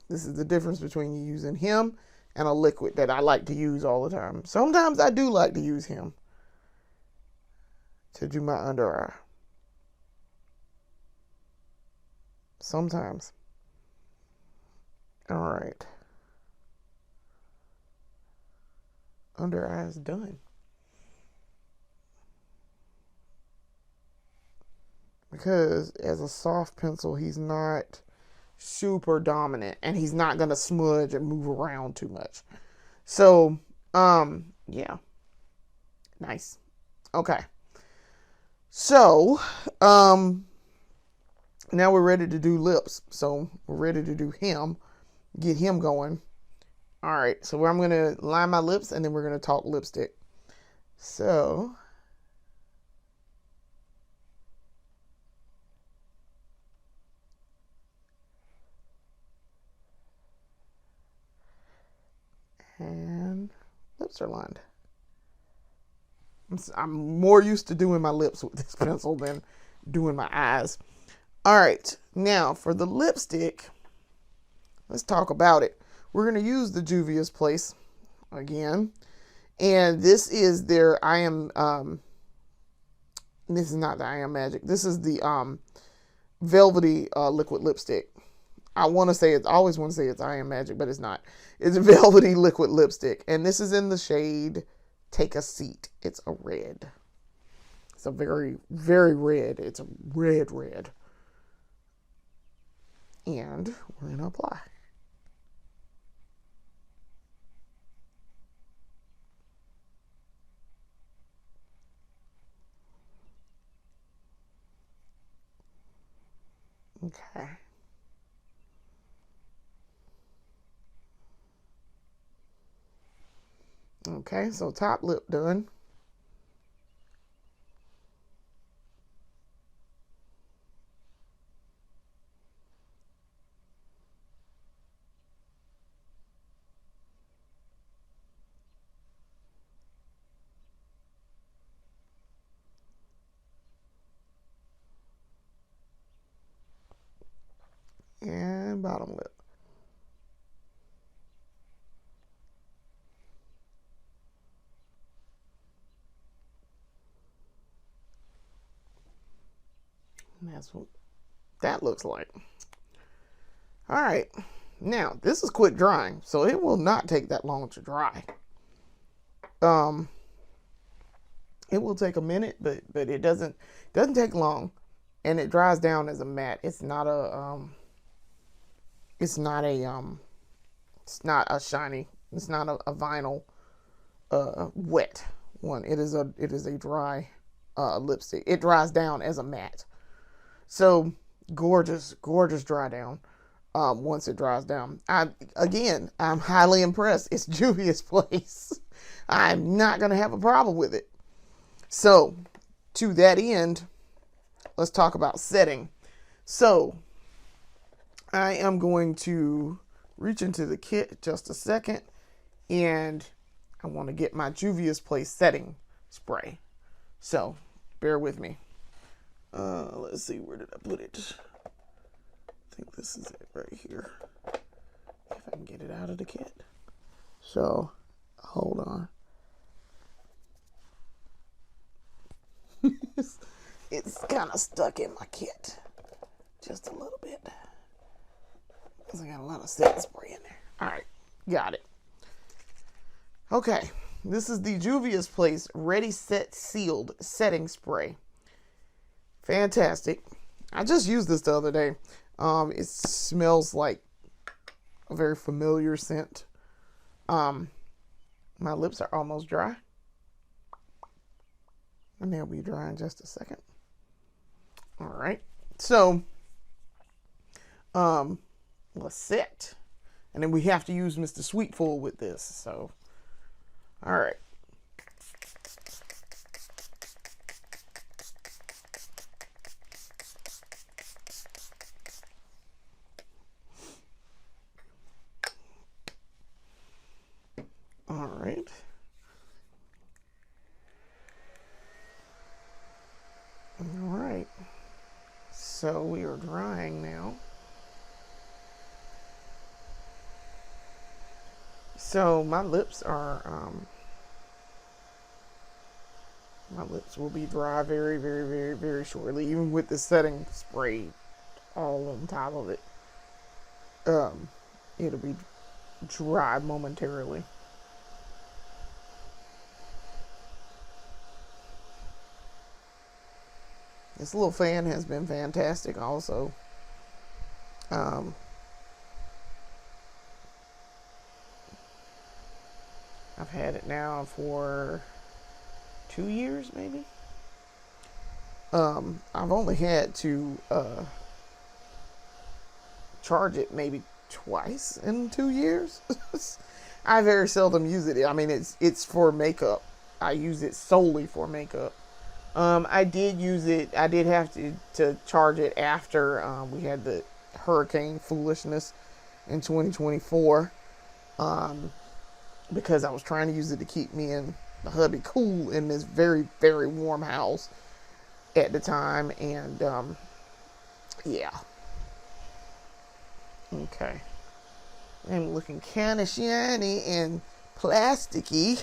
this is the difference between you using him and a liquid that I like to use all the time. Sometimes I do like to use him to do my under eye. Sometimes. All right. Under eye is done. Because as a soft pencil, he's not super dominant, and he's not going to smudge and move around too much. So, yeah. Nice. Okay. So, now we're ready to do lips. So, we're ready to do him. Get him going. All right. So, I'm going to line my lips, and then we're going to talk lipstick. So, and lips are lined. I'm more used to doing my lips with this pencil than doing my eyes. All right, now for the lipstick, let's talk about it. We're going to use the Juvia's Place again. And this is their this is not the I Am Magic. This is the Velvety liquid lipstick. I want to say it's, I always want to say it's I Am Magic, but it's not. It's Velvety liquid lipstick. And this is in the shade Take a Seat. It's a red. It's a very, very red. It's a red. And we're going to apply. Okay. Okay, so top lip done. And bottom lip. And that's what that looks like. All right. Now, this is quick drying, so it will not take that long to dry. It will take a minute, but it doesn't take long, and it dries down as a matte. It's not a shiny, it's not a vinyl wet one. It is a dry lipstick. It dries down as a matte. So gorgeous dry down once it dries down. I'm highly impressed. It's Juvia's place. I'm not gonna have a problem with it. So to that end, let's talk about setting. So I am going to reach into the kit just a second, and I want to get my Juvia's Place setting spray. So bear with me. Let's see, where did I put it? I think this is it right here. If I can get it out of the kit. So hold on. It's kind of stuck in my kit just a little bit because I got a lot of setting spray in there. All right, got it. Okay, this is the Juvia's Place Ready Set Sealed Setting Spray. Fantastic. I just used this the other day. It smells like a very familiar scent. My lips are almost dry. And they'll be dry in just a second. All right. So, let's set. And then we have to use Mr. Sweetful with this. So, all right. All right. All right. So we are drying now. So my lips are, my lips will be dry very, very, very, very shortly, even with the setting spray all on top of it. It'll be dry momentarily. This little fan has been fantastic also. I've had it now for 2 years maybe. I've only had to charge it maybe twice in 2 years. I very seldom use it. I mean, it's for makeup. I use it solely for makeup. I did use it. I did have to charge it after we had the hurricane foolishness in 2024, because I was trying to use it to keep me and the hubby cool in this very, very warm house at the time. And yeah. Okay. I'm looking kind of shiny and plasticky.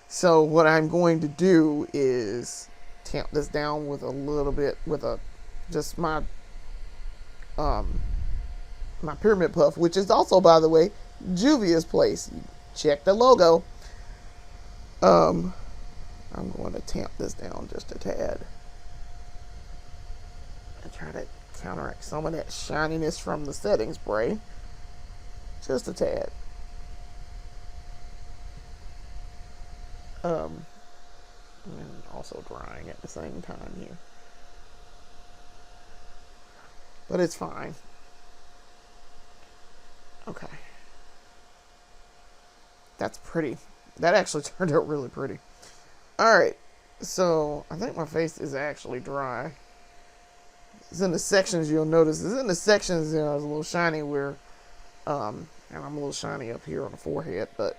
So what I'm going to do is tamp this down with a little bit, with just my my Pyramid Puff, which is also, by the way, Juvia's place. Check the logo. I'm going to tamp this down just a tad and try to counteract some of that shininess from the setting spray. Just a tad. And also drying at the same time here. But it's fine. Okay. That's pretty. That actually turned out really pretty. Alright. So, I think my face is actually dry. It's in the sections you'll notice. It's in the sections that I was a little shiny where, and I'm a little shiny up here on the forehead, but,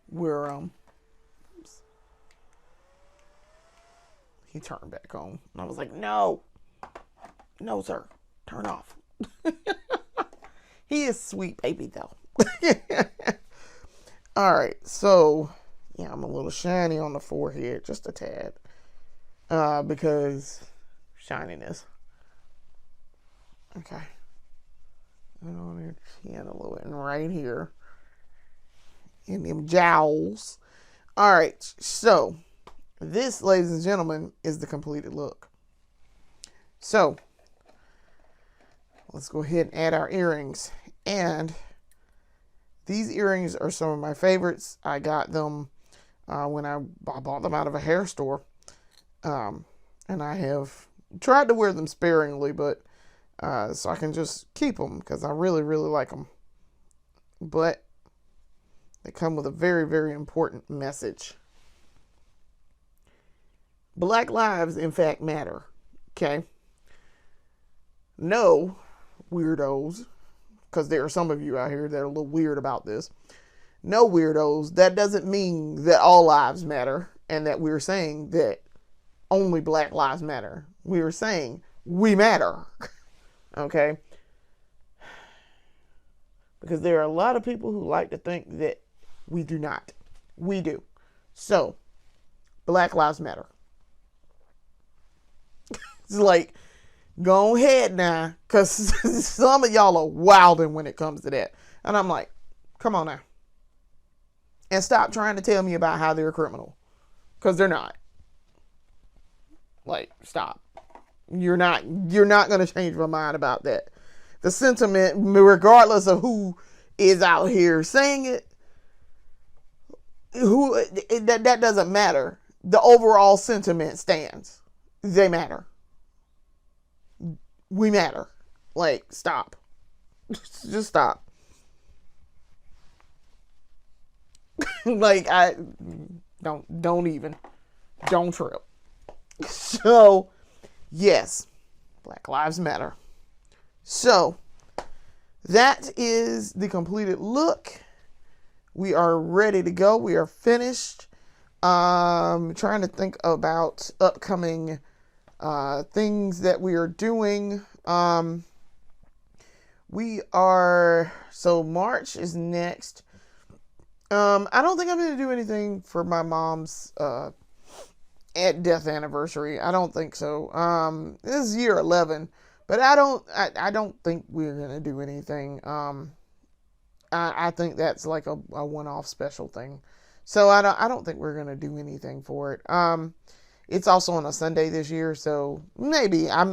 where, oops. He turned back on. And I was like, no, sir, turn off. He is sweet baby though. All right, so yeah, I'm a little shiny on the forehead, just a tad, because shininess. Okay, and on your chin a little bit, and right here in them jowls. All right, so this, ladies and gentlemen, is the completed look. So let's go ahead and add our earrings. And these earrings are some of my favorites. I got them when I bought them out of a hair store. And I have tried to wear them sparingly, but so I can just keep them because I really, really like them. But they come with a very, very important message. Black lives, in fact, matter. Okay? No, weirdos, because there are some of you out here that are a little weird about this. No, weirdos, that doesn't mean that all lives matter and that we're saying that only black lives matter. We are saying we matter. Okay? Because there are a lot of people who like to think that we do not. We do. So, black lives matter. It's like, go ahead now, because some of y'all are wilding when it comes to that. And I'm like, come on now. And stop trying to tell me about how they're a criminal. Because they're not. Like, stop. You're not going to change my mind about that. The sentiment, regardless of who is out here saying it, that doesn't matter. The overall sentiment stands. They matter. We matter. Like, stop. Just stop. Like, don't even. Don't trip. So, yes. Black Lives Matter. So, that is the completed look. We are ready to go. We are finished. Trying to think about upcoming things that we are doing. So March is next. I don't think I'm going to do anything for my mom's death anniversary. I don't think so. This is year 11, but I don't think we're going to do anything. I think that's like a one-off special thing. So I don't think we're going to do anything for it. It's also on a Sunday this year, so maybe. I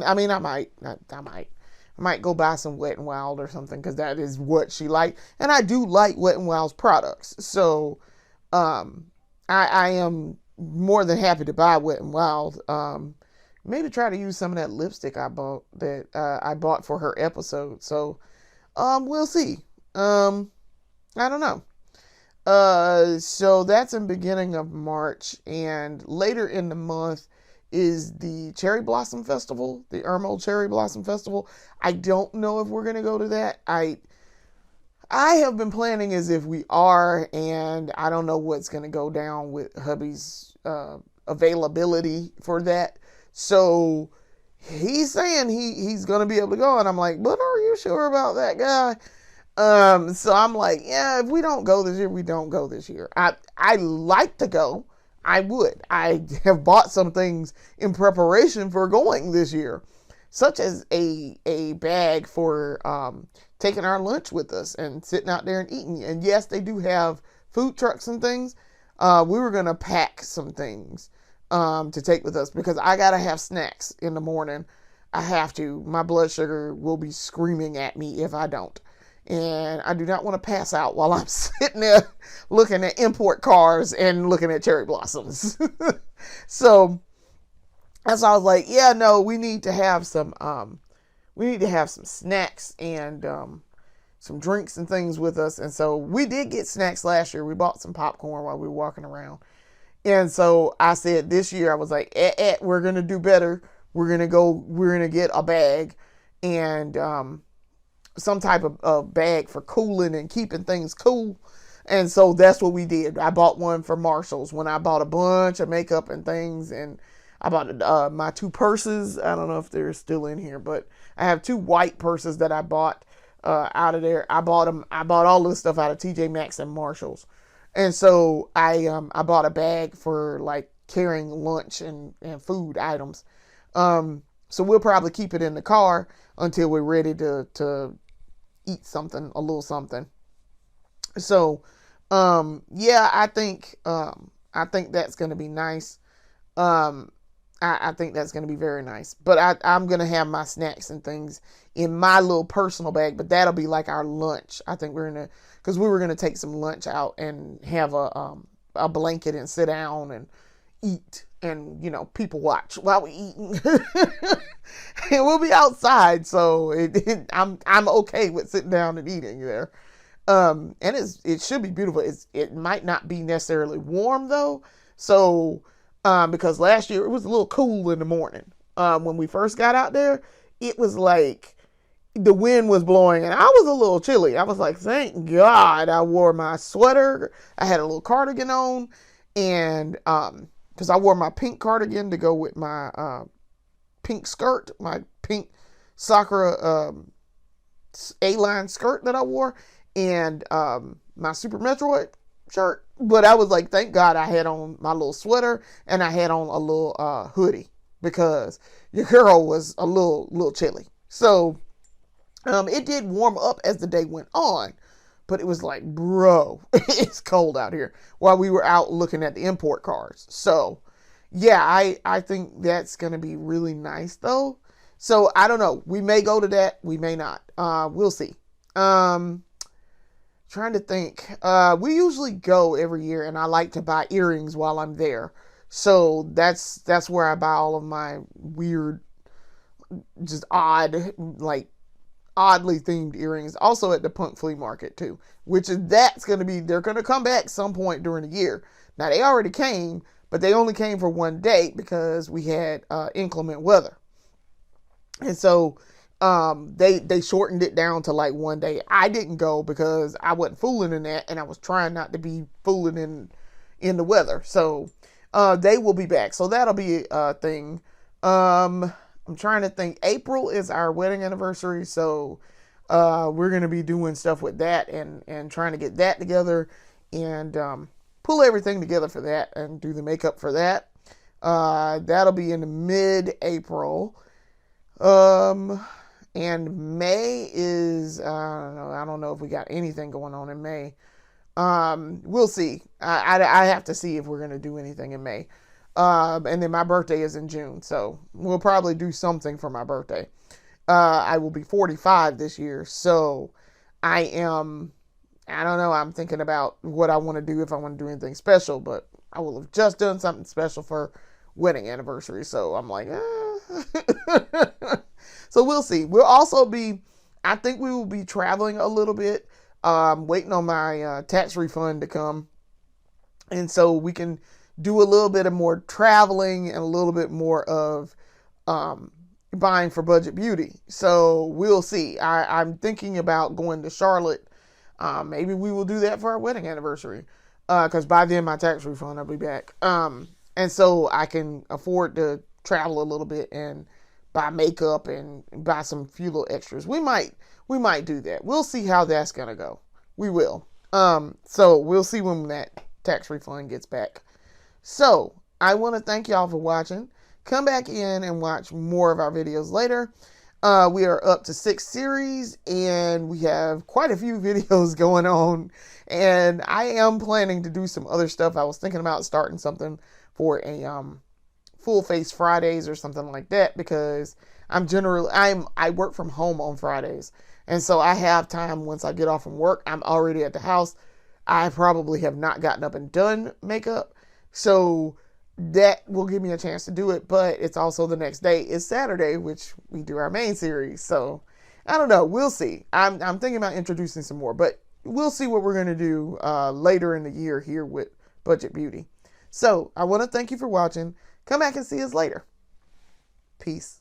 might go buy some Wet n Wild or something, because that is what she liked. And I do like Wet n Wild's products. So I am more than happy to buy Wet n Wild. Maybe try to use some of that lipstick I bought for her episode. So we'll see. I don't know. So that's in beginning of March, and later in the month is the Cherry Blossom Festival, the Irmo Cherry Blossom Festival. I don't know if we're going to go to that. I have been planning as if we are, and I don't know what's going to go down with hubby's availability for that. So he's saying he's going to be able to go, and I'm like, but are you sure about that, guy? So I'm like, yeah, if we don't go this year, we don't go this year. I like to go. I would. I have bought some things in preparation for going this year, such as a bag for taking our lunch with us and sitting out there and eating. And yes, they do have food trucks and things. We were going to pack some things to take with us because I got to have snacks in the morning. I have to. My blood sugar will be screaming at me if I don't. And I do not want to pass out while I'm sitting there looking at import cars and looking at cherry blossoms. So that's why I was like, yeah, no, we need to have some snacks and some drinks and things with us. And so we did get snacks last year. We bought some popcorn while we were walking around. And so I said this year, I was like, we're going to do better. We're going to get a bag and some type of bag for cooling and keeping things cool. And so that's what we did. I bought one for Marshall's when I bought a bunch of makeup and things. And I bought my 2 purses. I don't know if they're still in here, but I have 2 white purses that I bought out of there. I bought all this stuff out of TJ Maxx and Marshall's. And so I bought a bag for like carrying lunch and food items. So we'll probably keep it in the car until we're ready to eat something, a little something. So, yeah, I think that's going to be nice. I think that's going to be very nice, but I'm going to have my snacks and things in my little personal bag, but that'll be like our lunch. I think because we were going to take some lunch out and have a blanket and sit down and eat and, people watch while we eating. And we'll be outside. So I'm okay with sitting down and eating there. And it should be beautiful. It might not be necessarily warm though. So, because last year it was a little cool in the morning. When we first got out there, it was like the wind was blowing and I was a little chilly. I was like, thank God I wore my sweater. I had a little cardigan on and, cause I wore my pink cardigan to go with my, pink skirt, my pink Sakura, A-line skirt that I wore and, my Super Metroid shirt. But I was like, thank God I had on my little sweater and I had on a little hoodie because your girl was a little chilly. So it did warm up as the day went on, but it was like, bro, it's cold out here while we were out looking at the import cars. So yeah, I think that's going to be really nice though. So I don't know. We may go to that. We may not. We'll see. Trying to think. We usually go every year and I like to buy earrings while I'm there. So that's where I buy all of my weird, just odd, like oddly themed earrings. Also at the Punk Flea Market too, they're going to come back some point during the year. Now they already came, but they only came for one day because we had inclement weather. And so they shortened it down to like one day. I didn't go because I wasn't fooling in that and I was trying not to be fooling in the weather. So they will be back. So that'll be a thing. I'm trying to think. April is our wedding anniversary. So we're going to be doing stuff with that and trying to get that together and pull everything together for that and do the makeup for that. That'll be in mid-April. And May is, I don't know if we got anything going on in May. We'll see. I have to see if we're going to do anything in May. And then my birthday is in June. So we'll probably do something for my birthday. I will be 45 this year. So I don't know. I'm thinking about what I want to do if I want to do anything special, but I will have just done something special for wedding anniversary. So I'm like, So we'll see. I think we will be traveling a little bit, waiting on my tax refund to come. And so we can do a little bit of more traveling and a little bit more of buying for budget beauty. So we'll see. I'm thinking about going to Charlotte. Maybe we will do that for our wedding anniversary. Because by then my tax refund will be back. And so I can afford to travel a little bit and buy makeup and buy some few little extras. We might do that. We'll see how that's going to go. We will. So we'll see when that tax refund gets back. So I want to thank y'all for watching. Come back in and watch more of our videos later. We are up to 6 series and we have quite a few videos going on, and I am planning to do some other stuff. I was thinking about starting something for a full face Fridays or something like that, because I work from home on Fridays, and so I have time. Once I get off from work, I'm already at the house. I probably have not gotten up and done makeup, so that will give me a chance to do it. But it's also the next day is Saturday, which we do our main series. So I don't know. We'll see. I'm thinking about introducing some more, but we'll see what we're going to do later in the year here with Budget Beauty. So I want to thank you for watching. Come back and see us later. Peace.